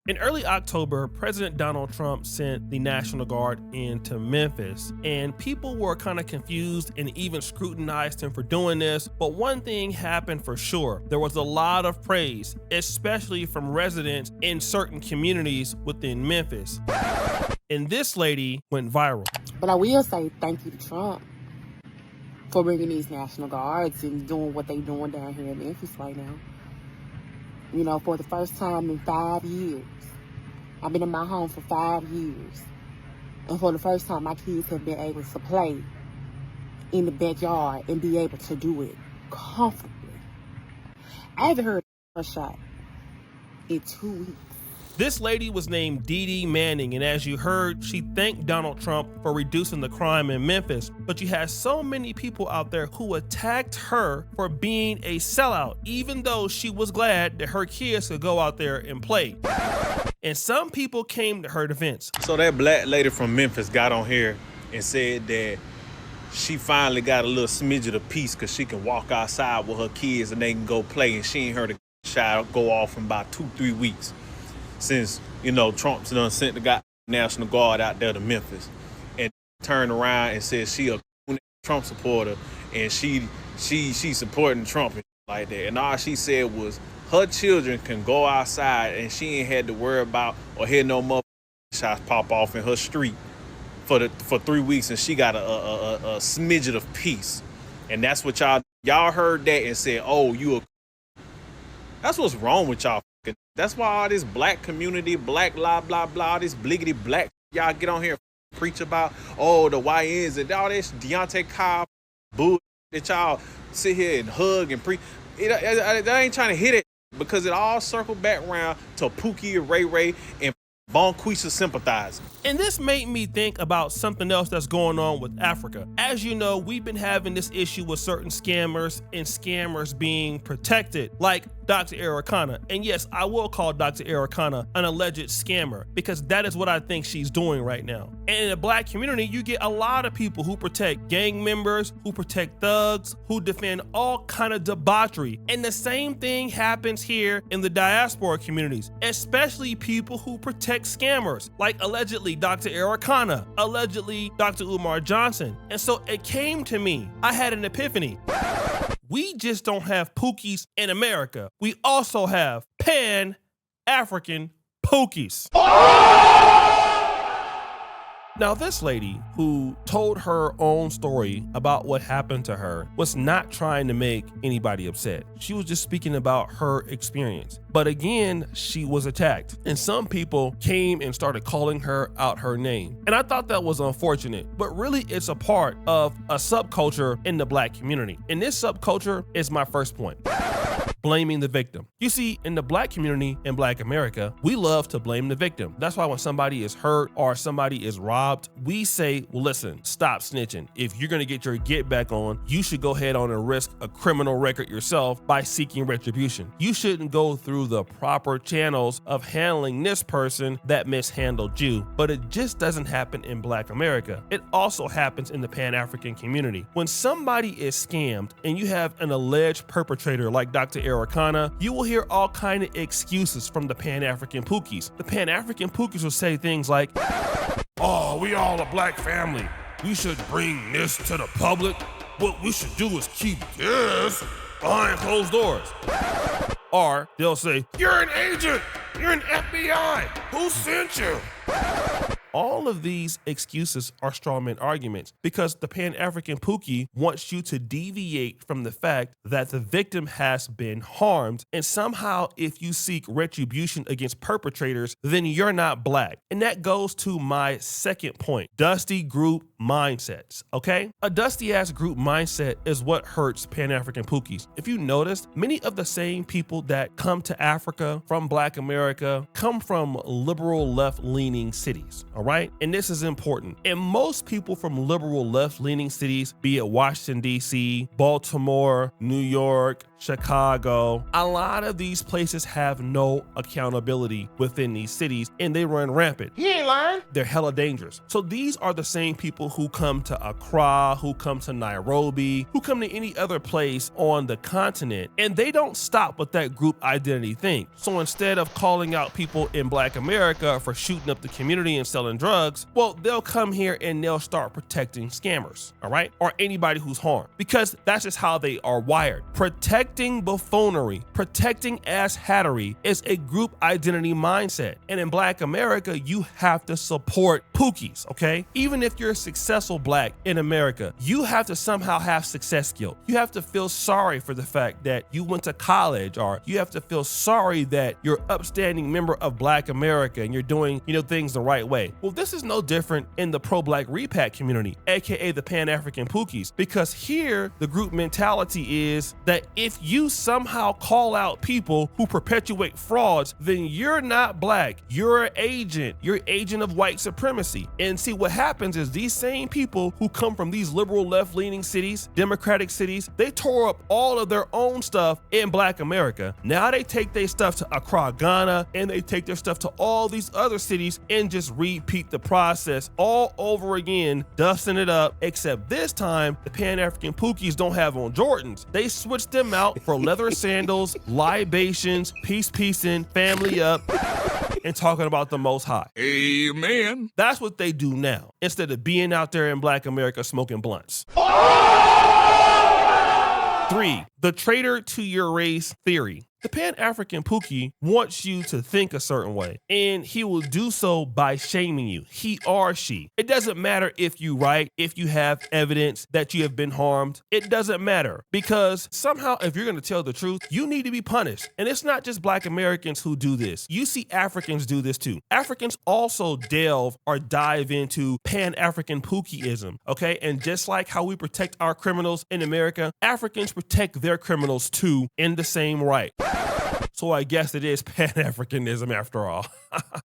In early October, President Donald Trump sent the National Guard into Memphis, and people were kind of confused and even scrutinized him for doing this. But one thing happened for sure. There was a lot of praise, especially from residents in certain communities within Memphis. And this lady went viral. But I will say thank you to Trump for bringing these National Guards and doing what they're doing down here in Memphis right now. You know, for the first time in 5 years. I've been in my home for 5 years. And for the first time, my kids have been able to play in the backyard and be able to do it comfortably. I haven't heard a shot in 2 weeks. This lady was named Dee Dee Manning, and as you heard, she thanked Donald Trump for reducing the crime in Memphis. But you had so many people out there who attacked her for being a sellout, even though she was glad that her kids could go out there and play. And some people came to her defense. So that black lady from Memphis got on here and said that she finally got a little smidget of peace because she can walk outside with her kids and they can go play, and she ain't heard a shot go off in about 2-3 weeks. Since, you know, Trump's done sent the National Guard out there to Memphis, and turned around and said she a Trump supporter and she supporting Trump and like that. And all she said was her children can go outside and she ain't had to worry about or hear no mother shots pop off in her street for 3 weeks, and she got a smidget of peace. And that's what y'all heard that and said, oh, that's what's wrong with y'all. That's why all this black community, black blah, blah, blah, all this bliggity black, y'all get on here and preach about, oh, the YNs and all this Deontay Cobb bull that y'all sit here and hug and preach. I ain't trying to hit it because it all circled back around to Pookie and Ray and Bonquisha sympathizing. And this made me think about something else that's going on with Africa. As you know, we've been having this issue with certain scammers and scammers being protected, like Dr. Ericana. And yes, I will call Dr. Ericana an alleged scammer because that is what I think she's doing right now. And in the black community, you get a lot of people who protect gang members, who protect thugs, who defend all kind of debauchery. And the same thing happens here in the diaspora communities, especially people who protect scammers, like allegedly Dr. Ericana, allegedly Dr. Umar Johnson. And so it came to me, I had an epiphany. We just don't have Pookies in America. We also have Pan-African Pookies. Now, this lady who told her own story about what happened to her was not trying to make anybody upset. She was just speaking about her experience. But again, she was attacked. And some people came and started calling her out her name. And I thought that was unfortunate, but really it's a part of a subculture in the black community. And this subculture is my first point. Blaming the victim. You see, in the black community in Black America, we love to blame the victim. That's why when somebody is hurt or somebody is robbed, we say, well, listen, stop snitching. If you're gonna get your get back on, you should go ahead on and risk a criminal record yourself by seeking retribution. You shouldn't go through the proper channels of handling this person that mishandled you. But it just doesn't happen in Black America. It also happens in the Pan-African community. When somebody is scammed and you have an alleged perpetrator like Dr. Ericana, you will hear all kind of excuses from the Pan-African Pookies. The Pan-African Pookies will say things like, oh, we all a black family. We should bring this to the public. What we should do is keep this behind closed doors. Or they'll say, you're an agent. You're an FBI. Who sent you? All of these excuses are strawman arguments because the Pan-African Pookie wants you to deviate from the fact that the victim has been harmed, and somehow if you seek retribution against perpetrators, then you're not black. And that goes to my second point, dusty group mindsets, okay? A dusty ass group mindset is what hurts Pan-African Pookies. If you noticed, many of the same people that come to Africa from Black America come from liberal left-leaning cities, all right? And this is important. And most people from liberal left-leaning cities, be it Washington, D.C., Baltimore, New York, Chicago. A lot of these places have no accountability within these cities, and they run rampant. He ain't lying. They're hella dangerous. So these are the same people who come to Accra, who come to Nairobi, who come to any other place on the continent, and they don't stop with that group identity thing. So instead of calling out people in Black America for shooting up the community and selling drugs, well, they'll come here and they'll start protecting scammers, all right? Or anybody who's harmed, because that's just how they are wired. Protecting buffoonery, protecting ass hattery is a group identity mindset. And in Black America, you have to support pookies, okay? Even if you're a successful Black in America, you have to somehow have success guilt. You have to feel sorry for the fact that you went to college, or you have to feel sorry that you're an upstanding member of Black America and you're doing, things the right way. Well, this is no different in the pro-Black repat community, aka the Pan-African Pookies, because here the group mentality is that if you somehow call out people who perpetuate frauds, then you're not Black, you're an agent, you're agent of white supremacy. And see, what happens is these same people who come from these liberal left-leaning cities, democratic cities, they tore up all of their own stuff in Black America. Now they take their stuff to Accra, Ghana, and they take their stuff to all these other cities and just repeat the process all over again, dusting it up, except this time the Pan-African Pookies don't have on Jordans. They switched them out for leather sandals, libations, peacing, family up, and talking about the Most High. Amen. That's what they do now, instead of being out there in Black America smoking blunts. 3, the traitor to your race theory. The Pan-African Pookie wants you to think a certain way, and he will do so by shaming you, he or she. It doesn't matter if you right, if you have evidence that you have been harmed. It doesn't matter, because somehow if you're going to tell the truth, you need to be punished. And it's not just Black Americans who do this. You see Africans do this too. Africans also delve or dive into Pan-African Pookieism, okay? And just like how we protect our criminals in America, Africans protect their criminals too in the same right. So I guess it is Pan-Africanism after all.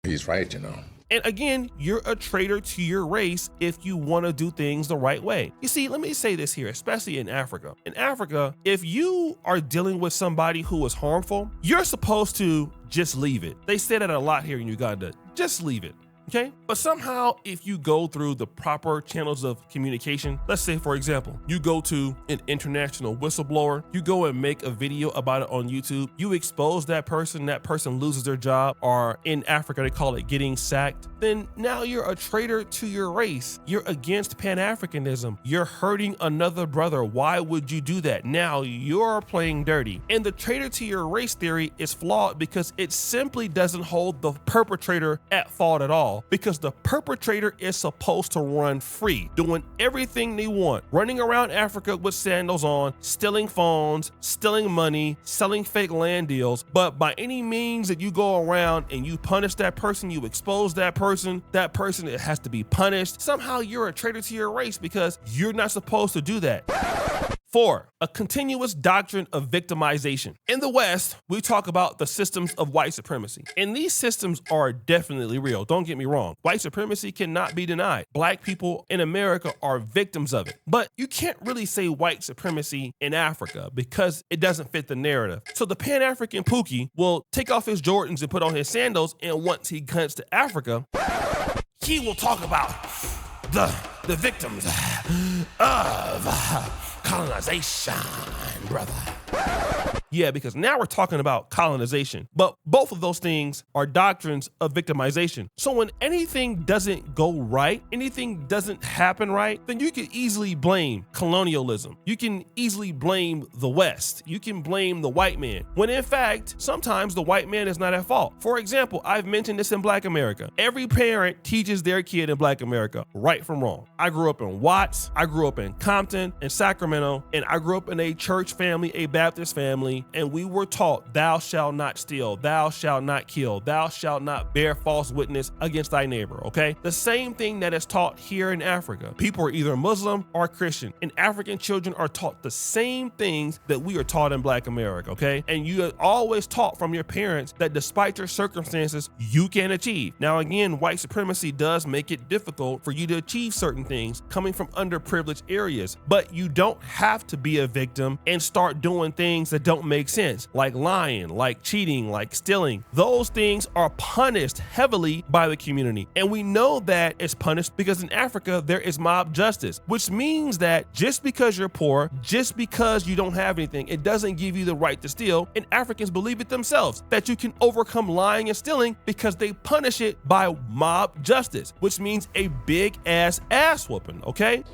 He's right, And again, you're a traitor to your race if you want to do things the right way. You see, let me say this here, especially in Africa. In Africa, if you are dealing with somebody who is harmful, you're supposed to just leave it. They say that a lot here in Uganda. Just leave it. Okay? But somehow, if you go through the proper channels of communication, let's say, for example, you go to an international whistleblower, you go and make a video about it on YouTube, you expose that person loses their job, or in Africa, they call it getting sacked, then now you're a traitor to your race. You're against Pan-Africanism. You're hurting another brother. Why would you do that? Now you're playing dirty. And the traitor to your race theory is flawed because it simply doesn't hold the perpetrator at fault at all. Because the perpetrator is supposed to run free, doing everything they want, running around Africa with sandals on, stealing phones, stealing money, selling fake land deals. But by any means that you go around and you punish that person, you expose that person it has to be punished. Somehow you're a traitor to your race because you're not supposed to do that. 4, a continuous doctrine of victimization. In the West, we talk about the systems of white supremacy, and these systems are definitely real. Don't get me wrong. White supremacy cannot be denied. Black people in America are victims of it, but you can't really say white supremacy in Africa because it doesn't fit the narrative. So the Pan-African Pookie will take off his Jordans and put on his sandals, and once he comes to Africa, he will talk about the victims of colonization, brother. Yeah, because now we're talking about colonization, but both of those things are doctrines of victimization. So when anything doesn't go right, anything doesn't happen right, then you can easily blame colonialism. You can easily blame the West. You can blame the white man, when in fact, sometimes the white man is not at fault. For example, I've mentioned this in Black America. Every parent teaches their kid in Black America right from wrong. I grew up in Watts, I grew up in Compton, in Sacramento, and I grew up in a church family, a Baptist family, community and we were taught, thou shalt not steal, thou shalt not kill, thou shalt not bear false witness against thy neighbor, okay? The same thing that is taught here in Africa. People are either Muslim or Christian, and African children are taught the same things that we are taught in Black America, okay? And you are always taught from your parents that despite your circumstances, you can achieve. Now again, white supremacy does make it difficult for you to achieve certain things coming from underprivileged areas, but you don't have to be a victim and start doing things that don't make sense, like lying, like cheating, like stealing. Those things are punished heavily by the community. And we know that it's punished because in Africa, there is mob justice, which means that just because you're poor, just because you don't have anything, it doesn't give you the right to steal. And Africans believe it themselves, that you can overcome lying and stealing because they punish it by mob justice, which means a big ass whooping, okay?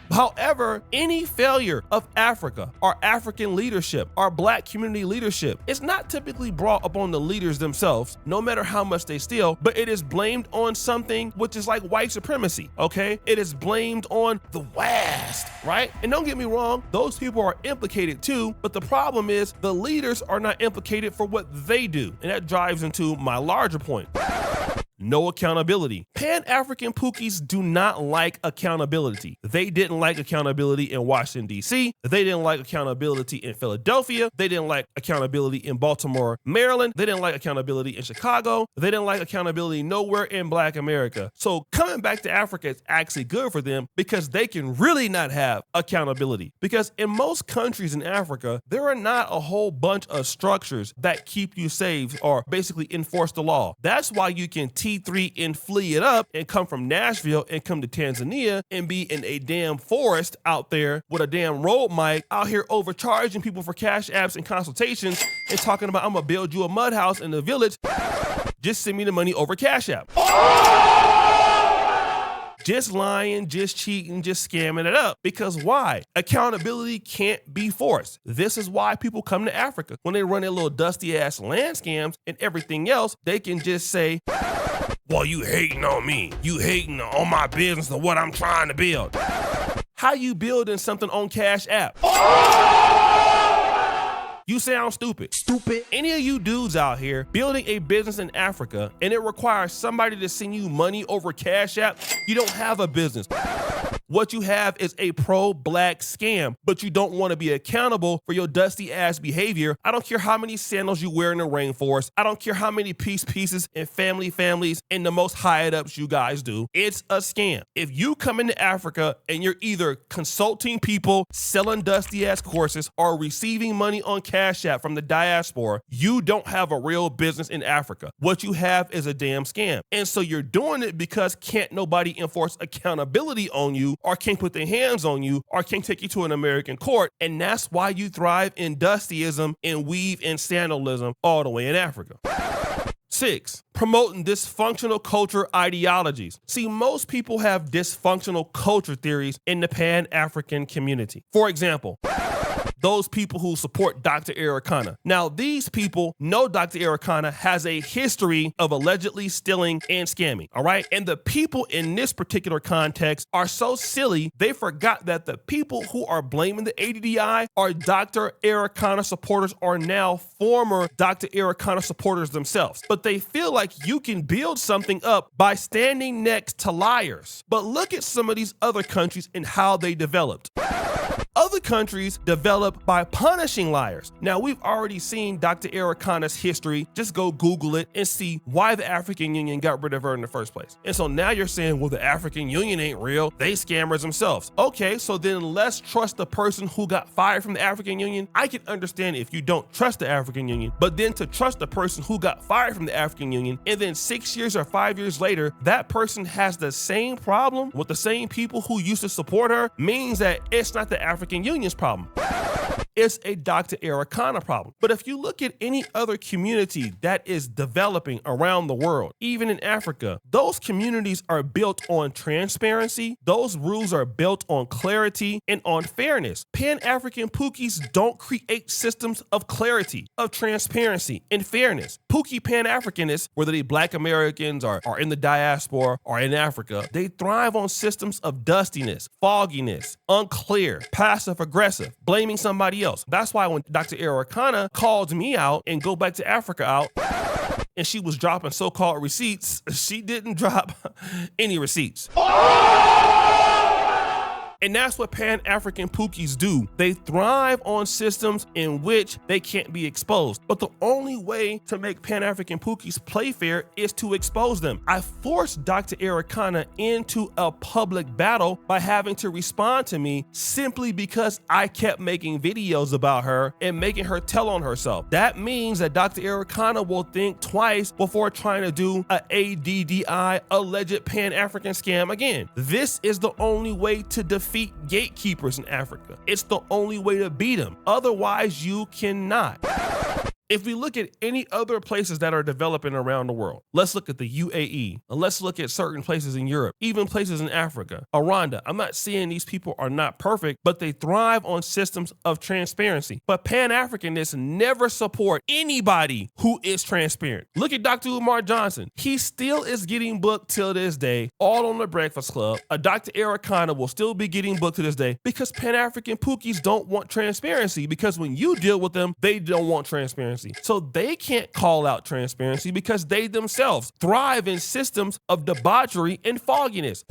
However, any failure of Africa, our African leadership, our Black community leadership, is not typically brought upon the leaders themselves, no matter how much they steal, but it is blamed on something which is like white supremacy, okay? It is blamed on the West, right? And don't get me wrong, those people are implicated too, but the problem is the leaders are not implicated for what they do. And that drives into my larger point. No accountability. Pan-African Pookies do not like accountability. They didn't like accountability in Washington, D.C. They didn't like accountability in Philadelphia. They didn't like accountability in Baltimore, Maryland. They didn't like accountability in Chicago. They didn't like accountability nowhere in Black America. So coming back to Africa is actually good for them because they can really not have accountability. Because in most countries in Africa, there are not a whole bunch of structures that keep you safe or basically enforce the law. That's why you can T3 and flee it up and come from Nashville and come to Tanzania and be in a damn forest out there with a damn road mic out here overcharging people for cash apps and consultations and talking about, I'm gonna build you a mud house in the village. Just send me the money over Cash App. Just lying, just cheating, just scamming it up. Because why? Accountability can't be forced. This is why people come to Africa. When they run their little dusty ass land scams and everything else, they can just say, well, you hating on me. You hating on my business and what I'm trying to build. How you building something on Cash App? You sound stupid. Any of you dudes out here building a business in Africa and it requires somebody to send you money over Cash App, you don't have a business. What you have is a pro-Black scam, but you don't want to be accountable for your dusty ass behavior. I don't care how many sandals you wear in the rainforest. I don't care how many pieces and families and the most high ups you guys do. It's a scam. If you come into Africa and you're either consulting people, selling dusty ass courses, or receiving money on Cash App from the Diaspora, you don't have a real business in Africa. What you have is a damn scam. And so you're doing it because can't nobody enforce accountability on you, or can't put their hands on you, or can't take you to an American court. And that's why you thrive in dustyism and weave and sandalism all the way in Africa. 6, promoting dysfunctional culture ideologies. See, most people have dysfunctional culture theories in the Pan-African community. For example, those people who support Dr. Ericana. Now, these people know Dr. Ericana has a history of allegedly stealing and scamming, all right? And the people in this particular context are so silly, they forgot that the people who are blaming the ADDI are Dr. Ericana supporters are now former Dr. Ericana supporters themselves. But they feel like you can build something up by standing next to liars. But look at some of these other countries and how they developed. Other countries develop by punishing liars. Now, we've already seen Dr. Ericana's history. Just go Google it and see why the African Union got rid of her in the first place. And so now you're saying, well, the African Union ain't real. They scammers themselves. Okay, so then let's trust the person who got fired from the African Union. I can understand if you don't trust the African Union, but then to trust the person who got fired from the African Union, and then 6 years or 5 years later, that person has the same problem with the same people who used to support her, means that it's not the African Union's problem. It's a Dr. Ericana problem. But if you look at any other community that is developing around the world, even in Africa, those communities are built on transparency. Those rules are built on clarity and on fairness. Pan-African Pookies don't create systems of clarity, of transparency, and fairness. Pookie Pan-Africanists, whether they Black Americans are in the diaspora or in Africa, they thrive on systems of dustiness, fogginess, unclear, passive-aggressive, blaming somebody else. else. That's why when Dr. Ericana called me out and Go Back to Africa out, and she was dropping so-called receipts, she didn't drop any receipts. And that's what Pan-African Pookies do. They thrive on systems in which they can't be exposed. But the only way to make Pan-African Pookies play fair is to expose them. I forced Dr. Ericana into a public battle by having to respond to me simply because I kept making videos about her and making her tell on herself. That means that Dr. Ericana will think twice before trying to do a ADDI, alleged Pan-African scam again. This is the only way to defeat gatekeepers in Africa. It's the only way to beat them. Otherwise, you cannot. If we look at any other places that are developing around the world, let's look at the UAE, and let's look at certain places in Europe, even places in Africa, Rwanda. I'm not saying these people are not perfect, but they thrive on systems of transparency. But Pan-Africanists never support anybody who is transparent. Look at Dr. Umar Johnson. He still is getting booked till this day, all on the Breakfast Club. A Dr. Ericana will still be getting booked to this day because Pan-African Pookies don't want transparency, because when you deal with them, they don't want transparency. So they can't call out transparency because they themselves thrive in systems of debauchery and fogginess.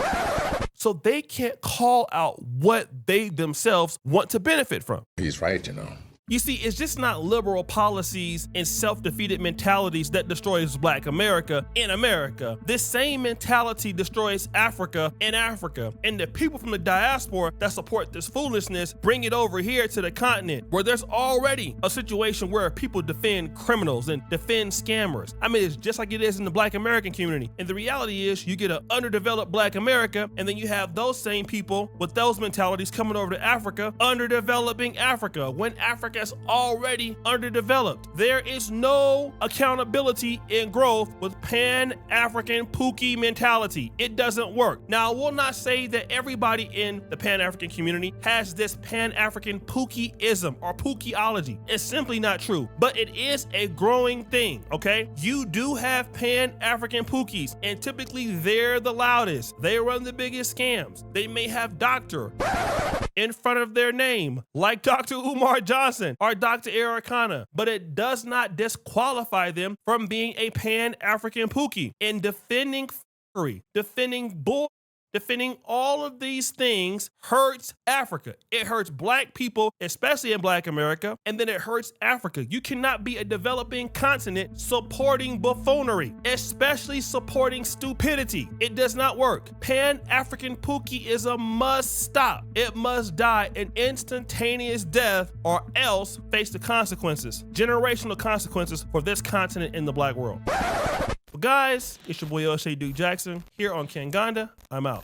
So they can't call out what they themselves want to benefit from. He's right, you know. You see, it's just not liberal policies and self-defeated mentalities that destroys Black America in America. This same mentality destroys Africa in Africa. And the people from the diaspora that support this foolishness bring it over here to the continent, where there's already a situation where people defend criminals and defend scammers. I mean, it's just like it is in the Black American community. And the reality is you get an underdeveloped Black America, and then you have those same people with those mentalities coming over to Africa, underdeveloping Africa, when Africa is already underdeveloped. There is no accountability in growth with Pan-African Pookie mentality. It doesn't work. Now, I will not say that everybody in the Pan-African community has this Pan-African Pookieism or Pookieology. It's simply not true, but it is a growing thing, okay? You do have Pan-African Pookies, and typically they're the loudest. They run the biggest scams. They may have doctor in front of their name, like Dr. Umar Johnson or Dr. Ericana, but it does not disqualify them from being a Pan-African Pookie. In defending fuckery, defending bull, defending all of these things hurts Africa. It hurts Black people, especially in Black America, and then it hurts Africa. You cannot be a developing continent supporting buffoonery, especially supporting stupidity. It does not work. Pan-African Pookieism must stop. It must die an instantaneous death, or else face the consequences, generational consequences for this continent in the Black world. But guys, it's your boy Yosha Duke Jackson here on Kenganda. I'm out.